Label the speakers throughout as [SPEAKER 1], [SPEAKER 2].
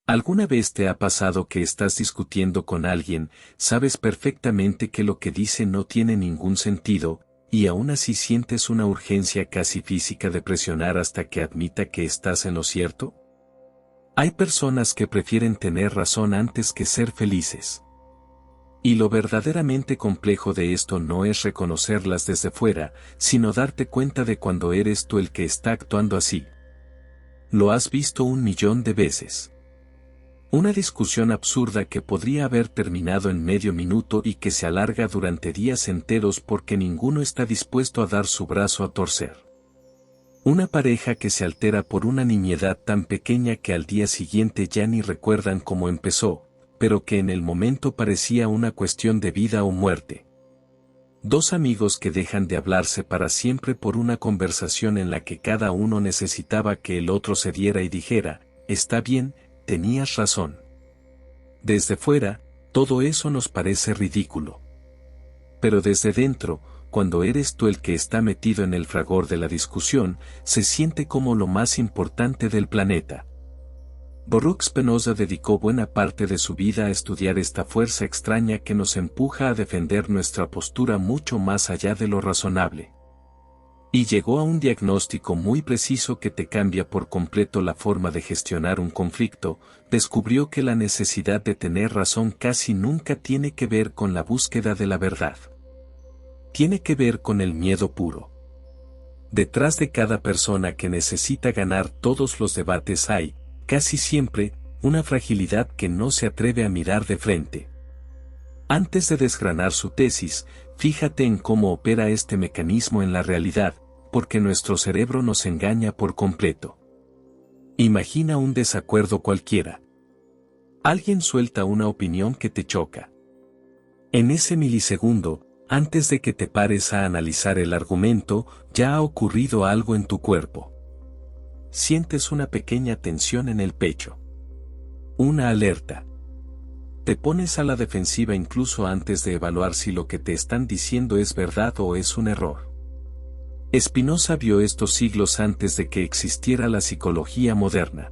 [SPEAKER 1] ¿Alguna vez te ha pasado que estás discutiendo con alguien, sabes perfectamente que lo que dice no tiene ningún sentido, y aún así sientes una urgencia casi física de presionar hasta que admita que estás en lo cierto? Hay personas que prefieren tener razón antes que ser felices. Y lo verdaderamente complejo de esto no es reconocerlas desde fuera, sino darte cuenta de cuando eres tú el que está actuando así. Lo has visto 1.000.000 de veces. Una discusión absurda que podría haber terminado en medio minuto y que se alarga durante días enteros porque ninguno está dispuesto a dar su brazo a torcer. Una pareja que se altera por una nimiedad tan pequeña que al día siguiente ya ni recuerdan cómo empezó, pero que en el momento parecía una cuestión de vida o muerte. Dos amigos que dejan de hablarse para siempre por una conversación en la que cada uno necesitaba que el otro cediera y dijera, está bien, tenías razón. Desde fuera, todo eso nos parece ridículo. Pero desde dentro, cuando eres tú el que está metido en el fragor de la discusión, se siente como lo más importante del planeta. Baruch Spinoza dedicó buena parte de su vida a estudiar esta fuerza extraña que nos empuja a defender nuestra postura mucho más allá de lo razonable. Y llegó a un diagnóstico muy preciso que te cambia por completo la forma de gestionar un conflicto. Descubrió que la necesidad de tener razón casi nunca tiene que ver con la búsqueda de la verdad. Tiene que ver con el miedo puro. Detrás de cada persona que necesita ganar todos los debates hay, casi siempre, una fragilidad que no se atreve a mirar de frente. Antes de desgranar su tesis, fíjate en cómo opera este mecanismo en la realidad, porque nuestro cerebro nos engaña por completo. Imagina un desacuerdo cualquiera. Alguien suelta una opinión que te choca. En ese milisegundo, antes de que te pares a analizar el argumento, ya ha ocurrido algo en tu cuerpo. Sientes una pequeña tensión en el pecho. Una alerta. Te pones a la defensiva incluso antes de evaluar si lo que te están diciendo es verdad o es un error. Spinoza vio esto siglos antes de que existiera la psicología moderna.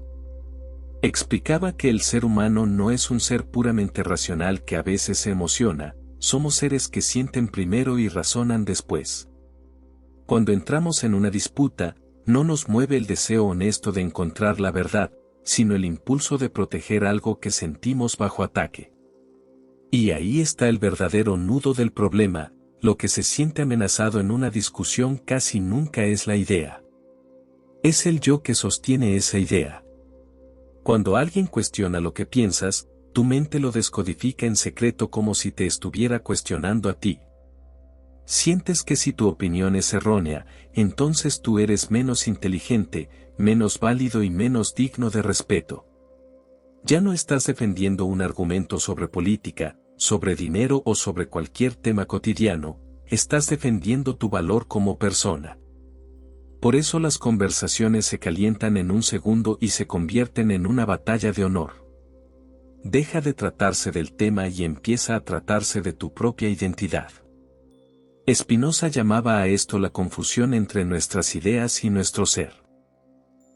[SPEAKER 1] Explicaba que el ser humano no es un ser puramente racional que a veces se emociona, somos seres que sienten primero y razonan después. Cuando entramos en una disputa, no nos mueve el deseo honesto de encontrar la verdad, sino el impulso de proteger algo que sentimos bajo ataque. Y ahí está el verdadero nudo del problema. Lo que se siente amenazado en una discusión casi nunca es la idea. Es el yo que sostiene esa idea. Cuando alguien cuestiona lo que piensas, tu mente lo descodifica en secreto como si te estuviera cuestionando a ti. Sientes que si tu opinión es errónea, entonces tú eres menos inteligente, menos válido y menos digno de respeto. Ya no estás defendiendo un argumento sobre política, sobre dinero o sobre cualquier tema cotidiano, estás defendiendo tu valor como persona. Por eso las conversaciones se calientan en un segundo y se convierten en una batalla de honor. Deja de tratarse del tema y empieza a tratarse de tu propia identidad. Spinoza llamaba a esto la confusión entre nuestras ideas y nuestro ser.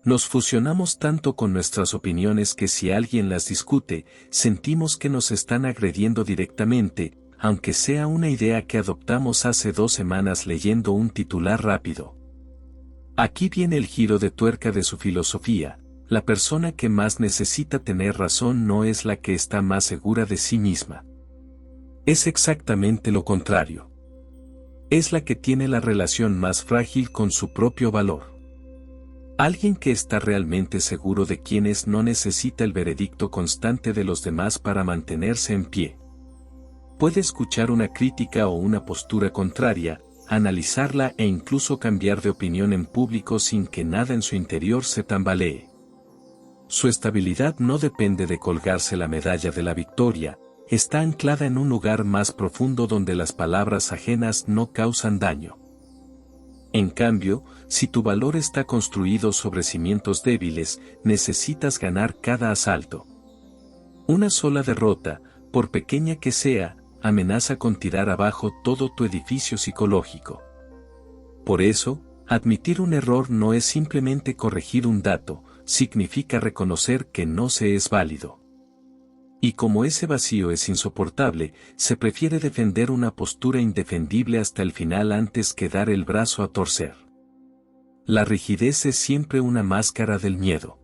[SPEAKER 1] Nos fusionamos tanto con nuestras opiniones que si alguien las discute, sentimos que nos están agrediendo directamente, aunque sea una idea que adoptamos hace 2 semanas leyendo un titular rápido. Aquí viene el giro de tuerca de su filosofía. La persona que más necesita tener razón no es la que está más segura de sí misma. Es exactamente lo contrario. Es la que tiene la relación más frágil con su propio valor. Alguien que está realmente seguro de quién es no necesita el veredicto constante de los demás para mantenerse en pie. Puede escuchar una crítica o una postura contraria, analizarla e incluso cambiar de opinión en público sin que nada en su interior se tambalee. Su estabilidad no depende de colgarse la medalla de la victoria, está anclada en un lugar más profundo donde las palabras ajenas no causan daño. En cambio, si tu valor está construido sobre cimientos débiles, necesitas ganar cada asalto. Una sola derrota, por pequeña que sea, amenaza con tirar abajo todo tu edificio psicológico. Por eso, admitir un error no es simplemente corregir un dato, significa reconocer que no se es válido. Y como ese vacío es insoportable, se prefiere defender una postura indefendible hasta el final antes que dar el brazo a torcer. La rigidez es siempre una máscara del miedo.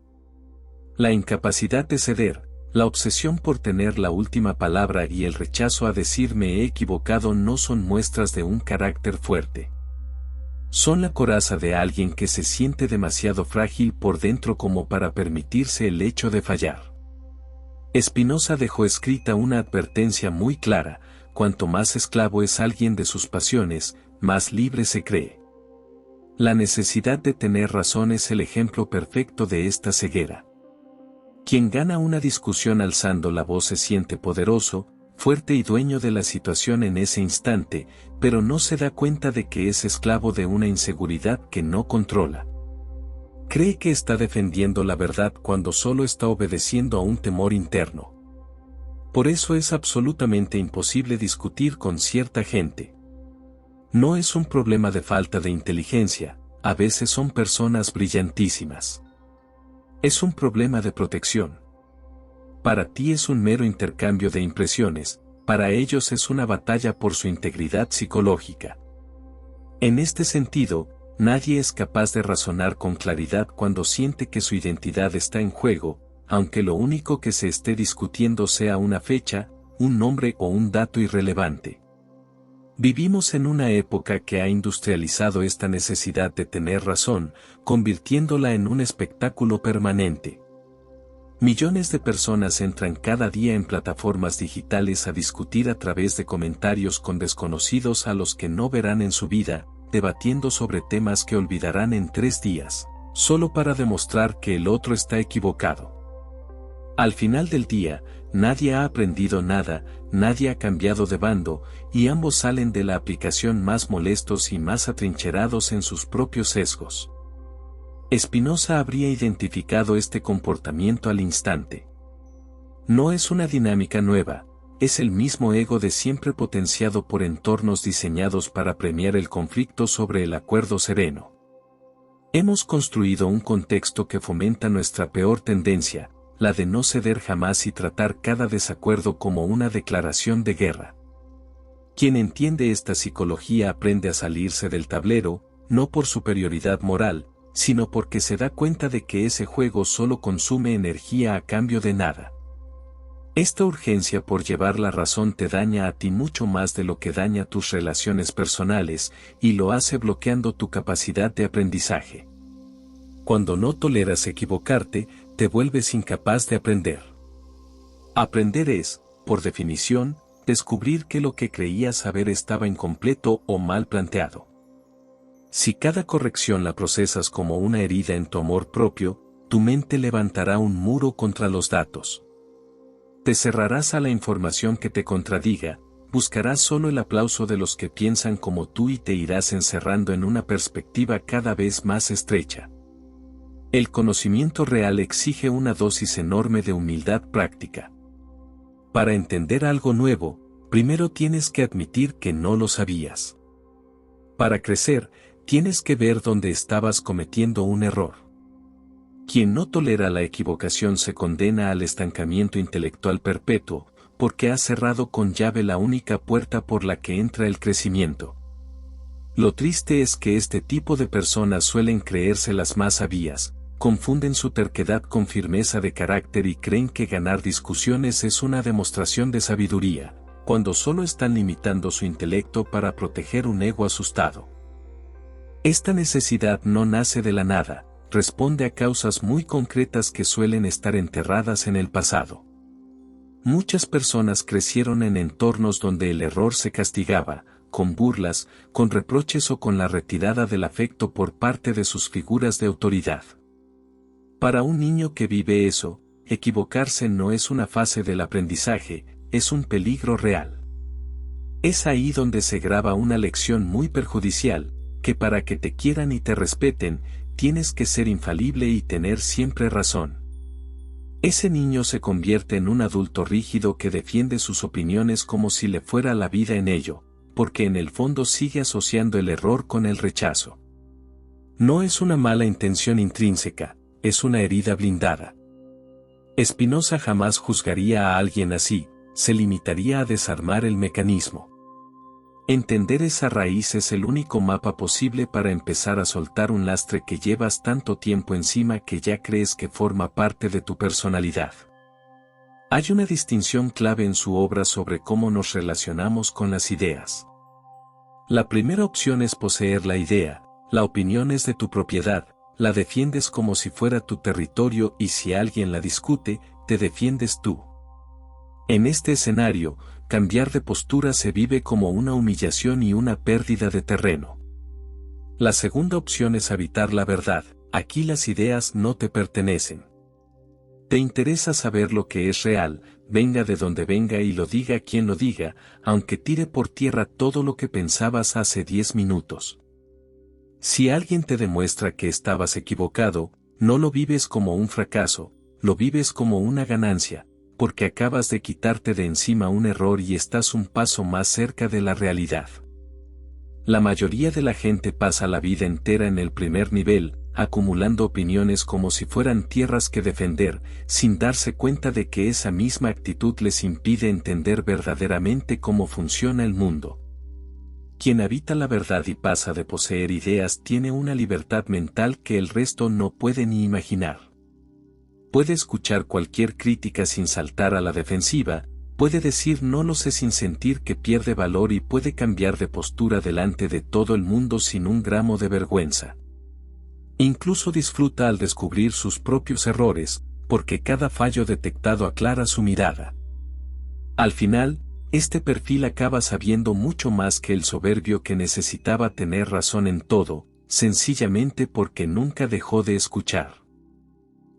[SPEAKER 1] La incapacidad de ceder, la obsesión por tener la última palabra y el rechazo a decir me he equivocado no son muestras de un carácter fuerte. Son la coraza de alguien que se siente demasiado frágil por dentro como para permitirse el hecho de fallar. Spinoza dejó escrita una advertencia muy clara: cuanto más esclavo es alguien de sus pasiones, más libre se cree. La necesidad de tener razón es el ejemplo perfecto de esta ceguera. Quien gana una discusión alzando la voz se siente poderoso, fuerte y dueño de la situación en ese instante, pero no se da cuenta de que es esclavo de una inseguridad que no controla. Cree que está defendiendo la verdad cuando solo está obedeciendo a un temor interno. Por eso es absolutamente imposible discutir con cierta gente. No es un problema de falta de inteligencia, a veces son personas brillantísimas. Es un problema de protección. Para ti es un mero intercambio de impresiones, para ellos es una batalla por su integridad psicológica. En este sentido, nadie es capaz de razonar con claridad cuando siente que su identidad está en juego, aunque lo único que se esté discutiendo sea una fecha, un nombre o un dato irrelevante. Vivimos en una época que ha industrializado esta necesidad de tener razón, convirtiéndola en un espectáculo permanente. Millones de personas entran cada día en plataformas digitales a discutir a través de comentarios con desconocidos a los que no verán en su vida, debatiendo sobre temas que olvidarán en 3 días, solo para demostrar que el otro está equivocado. Al final del día, nadie ha aprendido nada, nadie ha cambiado de bando, y ambos salen de la aplicación más molestos y más atrincherados en sus propios sesgos. Spinoza habría identificado este comportamiento al instante. No es una dinámica nueva, es el mismo ego de siempre potenciado por entornos diseñados para premiar el conflicto sobre el acuerdo sereno. Hemos construido un contexto que fomenta nuestra peor tendencia, la de no ceder jamás y tratar cada desacuerdo como una declaración de guerra. Quien entiende esta psicología aprende a salirse del tablero, no por superioridad moral, sino porque se da cuenta de que ese juego solo consume energía a cambio de nada. Esta urgencia por llevar la razón te daña a ti mucho más de lo que daña tus relaciones personales, y lo hace bloqueando tu capacidad de aprendizaje. Cuando no toleras equivocarte, te vuelves incapaz de aprender. Aprender es, por definición, descubrir que lo que creías saber estaba incompleto o mal planteado. Si cada corrección la procesas como una herida en tu amor propio, tu mente levantará un muro contra los datos. Te cerrarás a la información que te contradiga, buscarás solo el aplauso de los que piensan como tú y te irás encerrando en una perspectiva cada vez más estrecha. El conocimiento real exige una dosis enorme de humildad práctica. Para entender algo nuevo, primero tienes que admitir que no lo sabías. Para crecer, tienes que ver dónde estabas cometiendo un error. Quien no tolera la equivocación se condena al estancamiento intelectual perpetuo, porque ha cerrado con llave la única puerta por la que entra el crecimiento. Lo triste es que este tipo de personas suelen creerse las más sabias, confunden su terquedad con firmeza de carácter y creen que ganar discusiones es una demostración de sabiduría, cuando solo están limitando su intelecto para proteger un ego asustado. Esta necesidad no nace de la nada, responde a causas muy concretas que suelen estar enterradas en el pasado. Muchas personas crecieron en entornos donde el error se castigaba, con burlas, con reproches o con la retirada del afecto por parte de sus figuras de autoridad. Para un niño que vive eso, equivocarse no es una fase del aprendizaje, es un peligro real. Es ahí donde se graba una lección muy perjudicial, que para que te quieran y te respeten, tienes que ser infalible y tener siempre razón. Ese niño se convierte en un adulto rígido que defiende sus opiniones como si le fuera la vida en ello, porque en el fondo sigue asociando el error con el rechazo. No es una mala intención intrínseca, es una herida blindada. Spinoza jamás juzgaría a alguien así, se limitaría a desarmar el mecanismo. Entender esa raíz es el único mapa posible para empezar a soltar un lastre que llevas tanto tiempo encima que ya crees que forma parte de tu personalidad. Hay una distinción clave en su obra sobre cómo nos relacionamos con las ideas. La primera opción es poseer la idea, la opinión es de tu propiedad, la defiendes como si fuera tu territorio y si alguien la discute, te defiendes tú. En este escenario, cambiar de postura se vive como una humillación y una pérdida de terreno. La segunda opción es habitar la verdad, aquí las ideas no te pertenecen. Te interesa saber lo que es real, venga de donde venga y lo diga quien lo diga, aunque tire por tierra todo lo que pensabas hace 10 minutos. Si alguien te demuestra que estabas equivocado, no lo vives como un fracaso, lo vives como una ganancia, porque acabas de quitarte de encima un error y estás un paso más cerca de la realidad. La mayoría de la gente pasa la vida entera en el primer nivel, acumulando opiniones como si fueran tierras que defender, sin darse cuenta de que esa misma actitud les impide entender verdaderamente cómo funciona el mundo. Quien habita la verdad y pasa de poseer ideas tiene una libertad mental que el resto no puede ni imaginar. Puede escuchar cualquier crítica sin saltar a la defensiva, puede decir no lo sé sin sentir que pierde valor y puede cambiar de postura delante de todo el mundo sin un gramo de vergüenza. Incluso disfruta al descubrir sus propios errores, porque cada fallo detectado aclara su mirada. Al final, este perfil acaba sabiendo mucho más que el soberbio que necesitaba tener razón en todo, sencillamente porque nunca dejó de escuchar.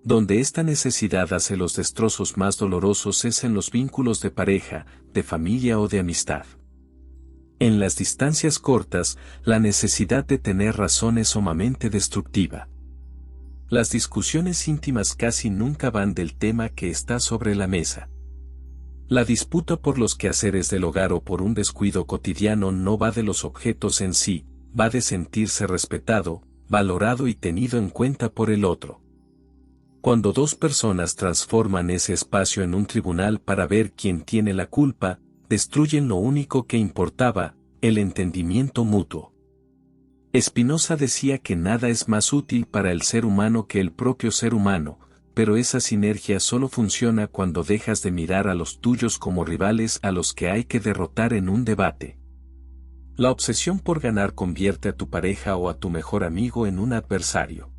[SPEAKER 1] Donde esta necesidad hace los destrozos más dolorosos es en los vínculos de pareja, de familia o de amistad. En las distancias cortas, la necesidad de tener razón es sumamente destructiva. Las discusiones íntimas casi nunca van del tema que está sobre la mesa. La disputa por los quehaceres del hogar o por un descuido cotidiano no va de los objetos en sí, va de sentirse respetado, valorado y tenido en cuenta por el otro. Cuando dos personas transforman ese espacio en un tribunal para ver quién tiene la culpa, destruyen lo único que importaba, el entendimiento mutuo. Spinoza decía que nada es más útil para el ser humano que el propio ser humano, pero esa sinergia solo funciona cuando dejas de mirar a los tuyos como rivales a los que hay que derrotar en un debate. La obsesión por ganar convierte a tu pareja o a tu mejor amigo en un adversario.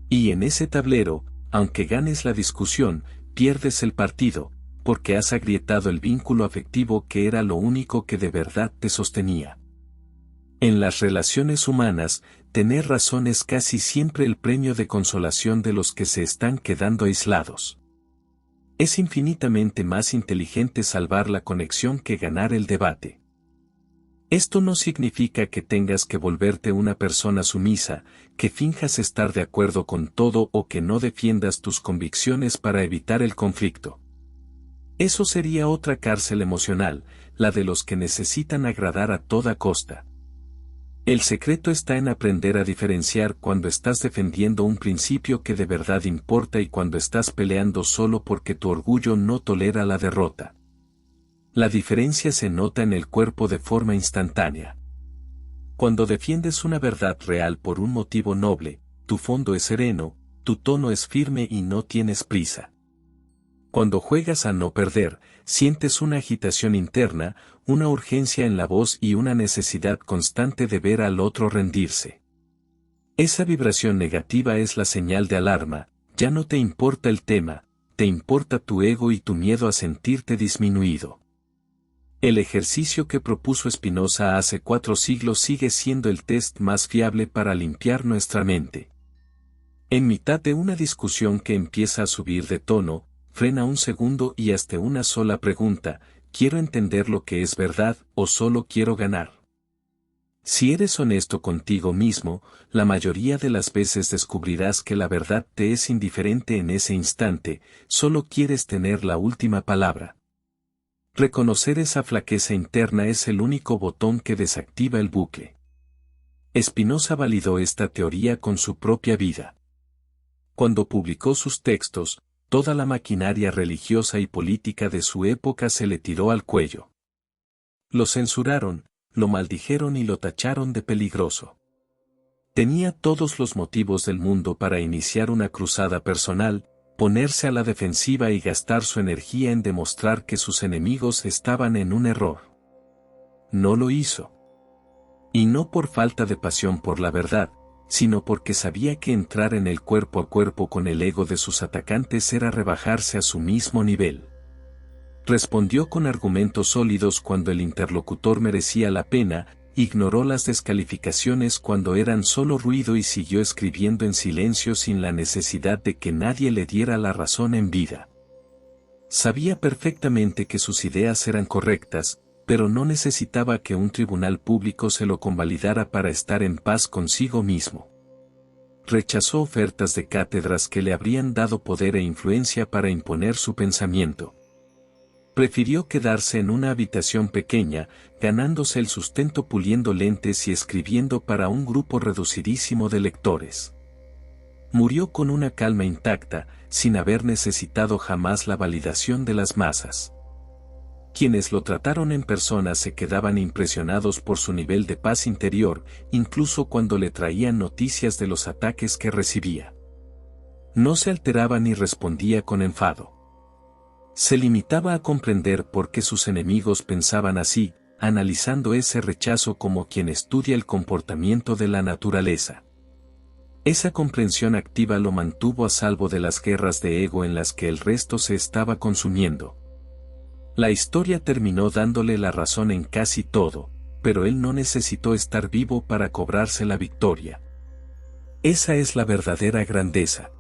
[SPEAKER 1] Y en ese tablero, aunque ganes la discusión, pierdes el partido, porque has agrietado el vínculo afectivo que era lo único que de verdad te sostenía. En las relaciones humanas, tener razón es casi siempre el premio de consolación de los que se están quedando aislados. Es infinitamente más inteligente salvar la conexión que ganar el debate. Esto no significa que tengas que volverte una persona sumisa, que finjas estar de acuerdo con todo o que no defiendas tus convicciones para evitar el conflicto. Eso sería otra cárcel emocional, la de los que necesitan agradar a toda costa. El secreto está en aprender a diferenciar cuando estás defendiendo un principio que de verdad importa y cuando estás peleando solo porque tu orgullo no tolera la derrota. La diferencia se nota en el cuerpo de forma instantánea. Cuando defiendes una verdad real por un motivo noble, tu fondo es sereno, tu tono es firme y no tienes prisa. Cuando juegas a no perder, sientes una agitación interna, una urgencia en la voz y una necesidad constante de ver al otro rendirse. Esa vibración negativa es la señal de alarma, ya no te importa el tema, te importa tu ego y tu miedo a sentirte disminuido. El ejercicio que propuso Spinoza hace 4 siglos sigue siendo el test más fiable para limpiar nuestra mente. En mitad de una discusión que empieza a subir de tono, frena un segundo y hazte una sola pregunta: ¿quiero entender lo que es verdad o solo quiero ganar? Si eres honesto contigo mismo, la mayoría de las veces descubrirás que la verdad te es indiferente en ese instante, solo quieres tener la última palabra. Reconocer esa flaqueza interna es el único botón que desactiva el bucle. Spinoza validó esta teoría con su propia vida. Cuando publicó sus textos, toda la maquinaria religiosa y política de su época se le tiró al cuello. Lo censuraron, lo maldijeron y lo tacharon de peligroso. Tenía todos los motivos del mundo para iniciar una cruzada personal, ponerse a la defensiva y gastar su energía en demostrar que sus enemigos estaban en un error. No lo hizo. Y no por falta de pasión por la verdad, sino porque sabía que entrar en el cuerpo a cuerpo con el ego de sus atacantes era rebajarse a su mismo nivel. Respondió con argumentos sólidos cuando el interlocutor merecía la pena, ignoró las descalificaciones cuando eran solo ruido y siguió escribiendo en silencio sin la necesidad de que nadie le diera la razón en vida. Sabía perfectamente que sus ideas eran correctas, pero no necesitaba que un tribunal público se lo convalidara para estar en paz consigo mismo. Rechazó ofertas de cátedras que le habrían dado poder e influencia para imponer su pensamiento. Prefirió quedarse en una habitación pequeña, ganándose el sustento puliendo lentes y escribiendo para un grupo reducidísimo de lectores. Murió con una calma intacta, sin haber necesitado jamás la validación de las masas. Quienes lo trataron en persona se quedaban impresionados por su nivel de paz interior, incluso cuando le traían noticias de los ataques que recibía. No se alteraba ni respondía con enfado. Se limitaba a comprender por qué sus enemigos pensaban así, analizando ese rechazo como quien estudia el comportamiento de la naturaleza. Esa comprensión activa lo mantuvo a salvo de las guerras de ego en las que el resto se estaba consumiendo. La historia terminó dándole la razón en casi todo, pero él no necesitó estar vivo para cobrarse la victoria. Esa es la verdadera grandeza.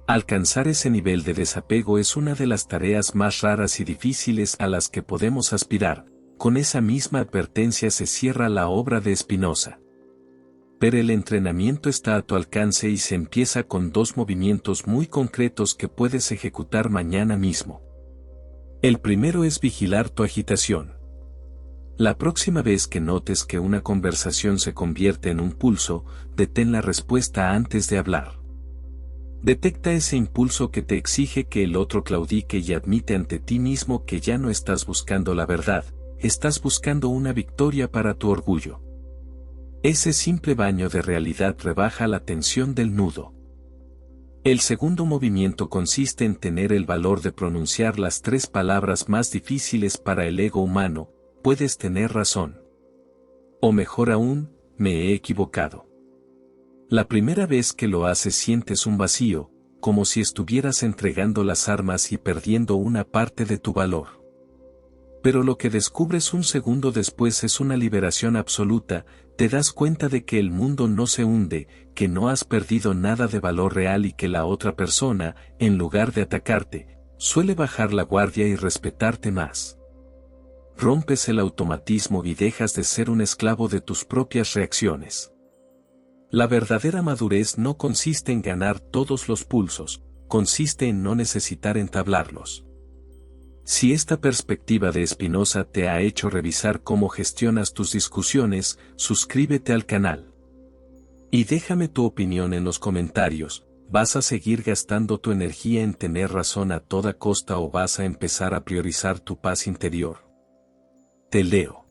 [SPEAKER 1] Alcanzar ese nivel de desapego es una de las tareas más raras y difíciles a las que podemos aspirar. Con esa misma advertencia se cierra la obra de Spinoza. Pero el entrenamiento está a tu alcance y se empieza con dos movimientos muy concretos que puedes ejecutar mañana mismo. El primero es vigilar tu agitación. La próxima vez que notes que una conversación se convierte en un pulso, detén la respuesta antes de hablar. Detecta ese impulso que te exige que el otro claudique y admite ante ti mismo que ya no estás buscando la verdad, estás buscando una victoria para tu orgullo. Ese simple baño de realidad rebaja la tensión del nudo. El segundo movimiento consiste en tener el valor de pronunciar las tres palabras más difíciles para el ego humano: puedes tener razón. O mejor aún, me he equivocado. La primera vez que lo haces sientes un vacío, como si estuvieras entregando las armas y perdiendo una parte de tu valor. Pero lo que descubres un segundo después es una liberación absoluta, te das cuenta de que el mundo no se hunde, que no has perdido nada de valor real y que la otra persona, en lugar de atacarte, suele bajar la guardia y respetarte más. Rompes el automatismo y dejas de ser un esclavo de tus propias reacciones. La verdadera madurez no consiste en ganar todos los pulsos, consiste en no necesitar entablarlos. Si esta perspectiva de Spinoza te ha hecho revisar cómo gestionas tus discusiones, suscríbete al canal. Y déjame tu opinión en los comentarios. ¿Vas a seguir gastando tu energía en tener razón a toda costa o vas a empezar a priorizar tu paz interior? Te leo.